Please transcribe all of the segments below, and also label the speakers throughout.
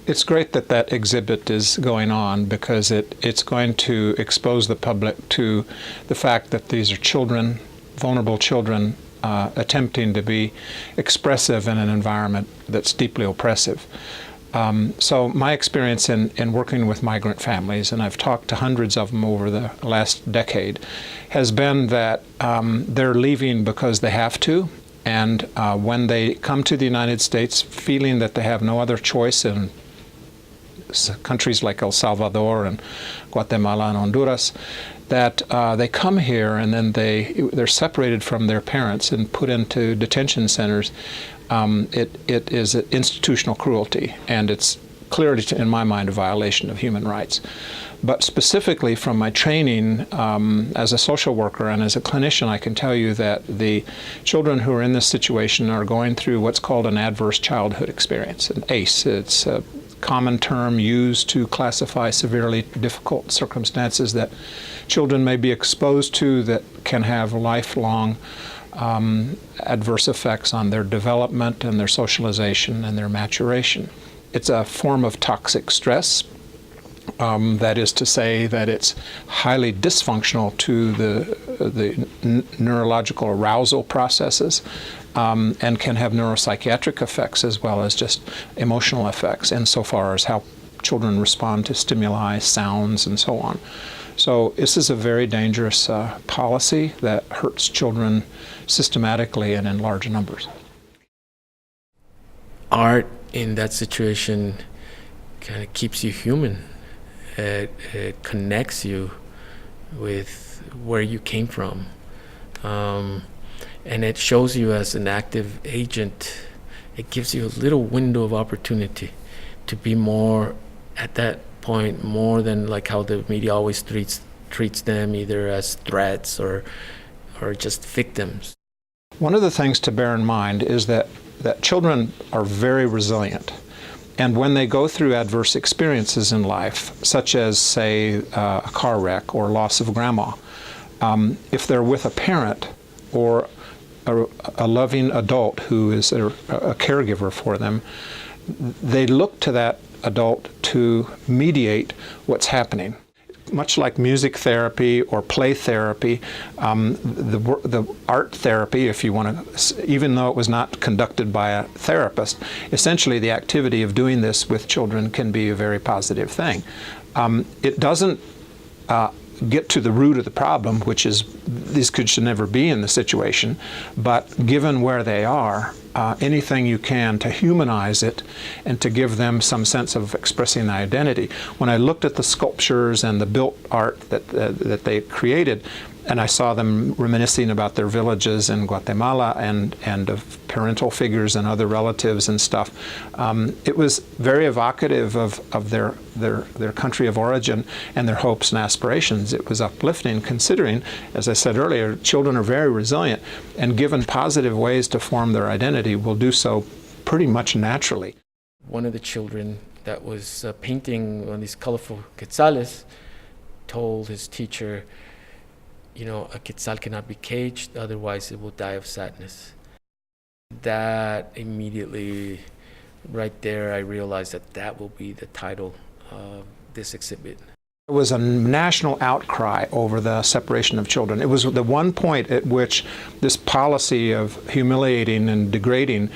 Speaker 1: It's great that that exhibit is going on because it's going to expose the public to the fact that these are children, vulnerable children, attempting to be expressive in an environment that's deeply oppressive. So my experience in working with migrant families, and I've talked to hundreds of them over the last decade, has been that they're leaving because they have to. And when they come to the United States feeling that they have no other choice in countries like El Salvador and Guatemala and Honduras, that they come here and then they're separated from their parents and put into detention centers. It is institutional cruelty, and it's clearly, in my mind, a violation of human rights. But specifically from my training as a social worker and as a clinician, I can tell you that the children who are in this situation are going through what's called an adverse childhood experience, an ACE. It's a common term used to classify severely difficult circumstances that children may be exposed to that can have lifelong adverse effects on their development and their socialization and their maturation. It's a form of toxic stress. That is to say that it's highly dysfunctional to the neurological arousal processes and can have neuropsychiatric effects as well as just emotional effects insofar as how children respond to stimuli, sounds, and so on. So this is a very dangerous policy that hurts children systematically and in large numbers.
Speaker 2: Art in that situation kind of keeps you human. It connects you with where you came from. And it shows you as an active agent. It gives you a little window of opportunity to be more, at that point, more than like how the media always treats them, either as threats or just victims.
Speaker 1: One of the things to bear in mind is that children are very resilient. And when they go through adverse experiences in life, such as, say, a car wreck or loss of grandma, if they're with a parent or a loving adult who is a caregiver for them, they look to that adult to mediate what's happening. Much like music therapy or play therapy, the art therapy, if you want to, even though it was not conducted by a therapist, essentially the activity of doing this with children can be a very positive thing. It doesn't get to the root of the problem, which is these kids should never be in the situation, but given where they are, anything you can to humanize it and to give them some sense of expressing identity. When I looked at the sculptures and the built art that they created, and I saw them reminiscing about their villages in Guatemala and of parental figures and other relatives and stuff, it was very evocative of their country of origin and their hopes and aspirations. It was uplifting, considering, as I said earlier, children are very resilient, and given positive ways to form their identity, will do so pretty much naturally.
Speaker 2: One of the children that was painting on these colorful quetzales told his teacher, you know, a quetzal cannot be caged, otherwise it will die of sadness. That immediately, right there, I realized that will be the title of this exhibit.
Speaker 1: There was a national outcry over the separation of children. It was the one point at which this policy of humiliating and degrading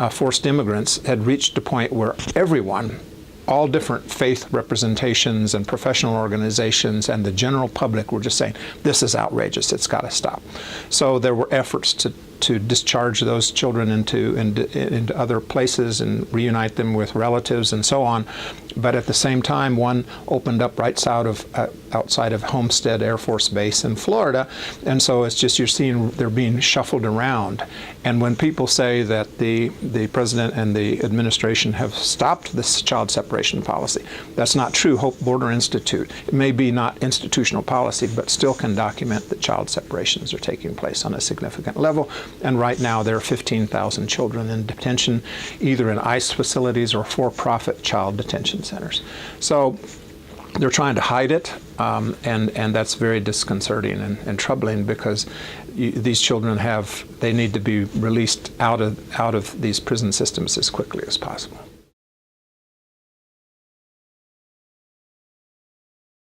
Speaker 1: forced immigrants had reached a point where everyone, all different faith representations and professional organizations and the general public were just saying, this is outrageous, it's got to stop. So there were efforts to discharge those children into other places and reunite them with relatives and so on. But at the same time, one opened up right outside of Homestead Air Force Base in Florida. And so it's just, you're seeing they're being shuffled around. And when people say that the president and the administration have stopped this child separation policy, that's not true. Hope Border Institute, it may be not institutional policy, but still can document that child separations are taking place on a significant level. And right now there are 15,000 children in detention, either in ICE facilities or for-profit child detention centers. So they're trying to hide it, and that's very disconcerting and troubling, because these children they need to be released out of these prison systems as quickly as possible.